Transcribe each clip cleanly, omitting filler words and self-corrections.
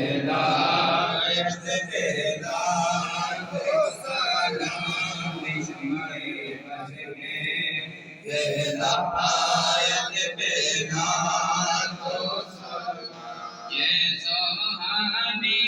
हिदायत पैदा को सलाम शुमाए बस में हिदायत पैदा को सलाम ये सुहानी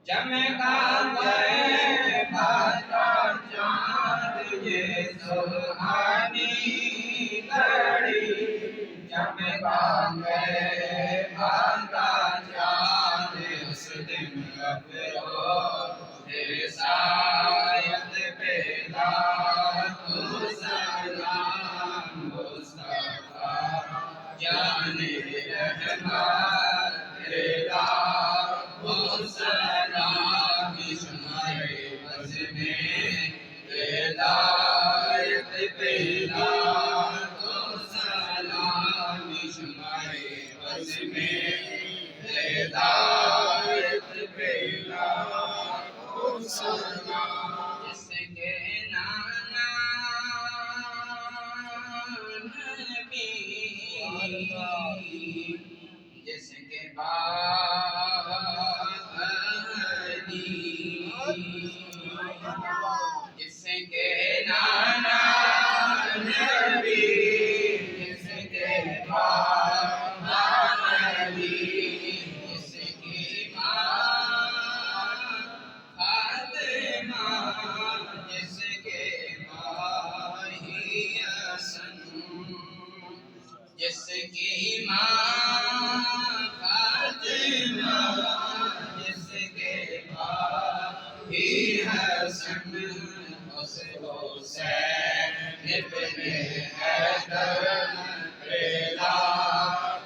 चमका गए बादल चाँद ये सुहानी घड़ी चमका गए बादल चाँद उस दिन अफरोज़ सायत पैदा को सलाम मुस्तफा जाने रहमत पैदा को सलाम शुमाए बस में हिदायत पैदा को सलाम शुमाए बस में हिदायत पैदा को सलाम जिसके नाना नबी जिसके जिसके नाना नबी जिसके बाबा नबी जिसकी माँ फातिमा जिसके भाई हसन जिसकी माँ फातिमा जिसके भाई हसन हुसैन इब्ने हैदर पैदा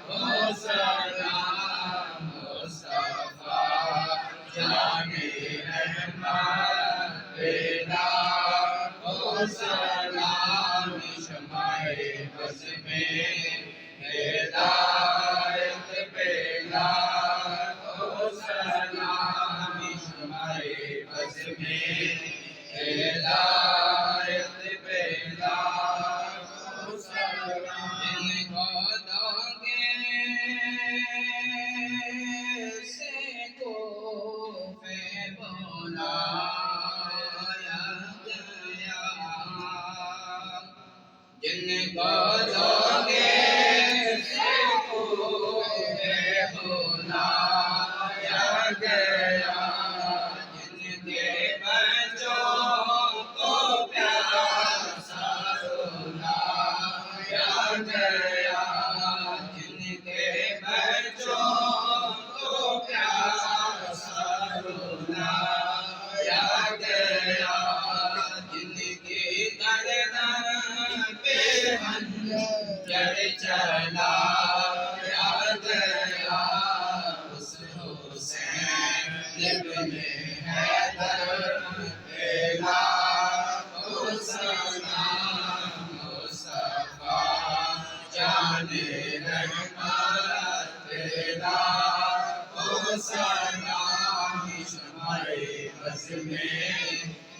को सलाम मुस्तफा जाने रहमत पैदा को सलाम शुमाए बस में हिदायत पैदा को सलाम शुमाए बस में हिदायत पैदा को सलाम जिनको दोगे से को पे बुलाया गया जिनको दोगे से को पे बुलाया गया गया जिनके बच्चों को प्यासा रुलाया गया जिनकी गर्दन पे खंजर चलाया गया उस हुसैन इब्ने हैदर पैदा को सलाम मुस्तफा जाने रहमत पैदा को सलाम शुमाए बस में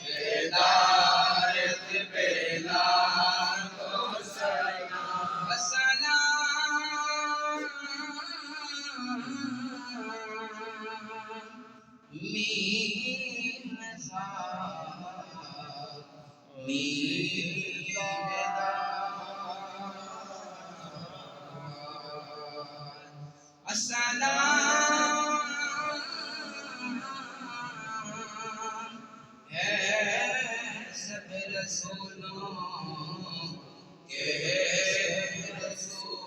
हिदायत पैदा को सलाम सलाम मीम सा अस्सलाम है सब रसूलों के रसूल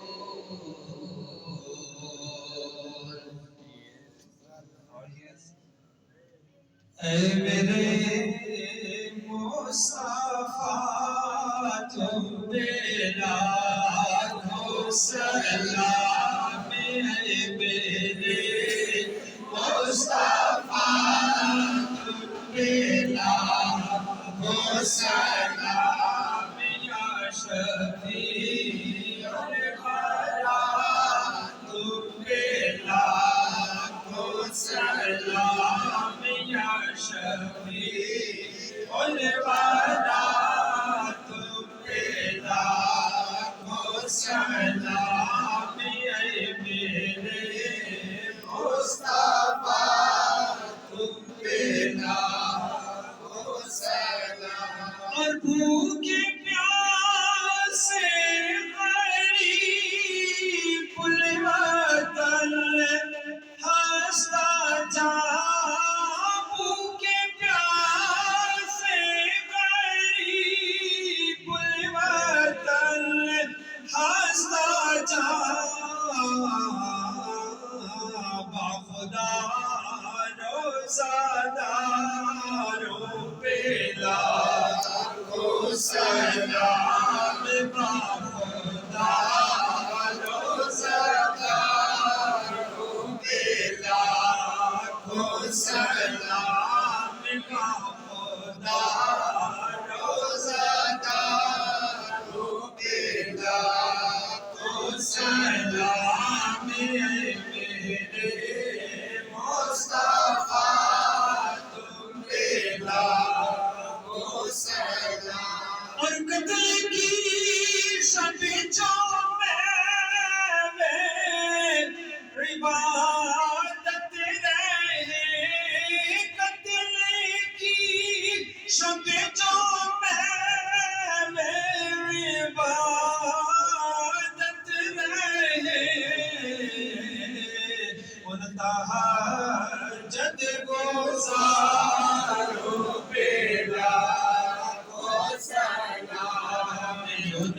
ऐ मेरे मुस्तफा तुम बेला हो सलाम है मेरे मुस्तफा तुम बेला हो सलाम या शफी या शफीउल वरा तुम पे लाखों सलाम ऐ मेरे मुस्तफा तुम पे लाखों सलाम। और भूखे प्यासे गरीब वतन हंसता जा, भूखे प्यासे गरीब वतन हंसता जा, बाखुदा रोज़ादारों पे लाखों सलाम, बाखुदा रोज़ादारों पे लाखों सलाम, बाखुदा रोज़ादारों पे लाखों सलाम मेरे मुस्तफा तुम पे लाखों सलाम। और कत्ल की शब जो में इबादत रहे, कत्ल की शब जो में इबादत रहे, उन तहज्जुद गुज़ारों पे लाखों सलाम, उन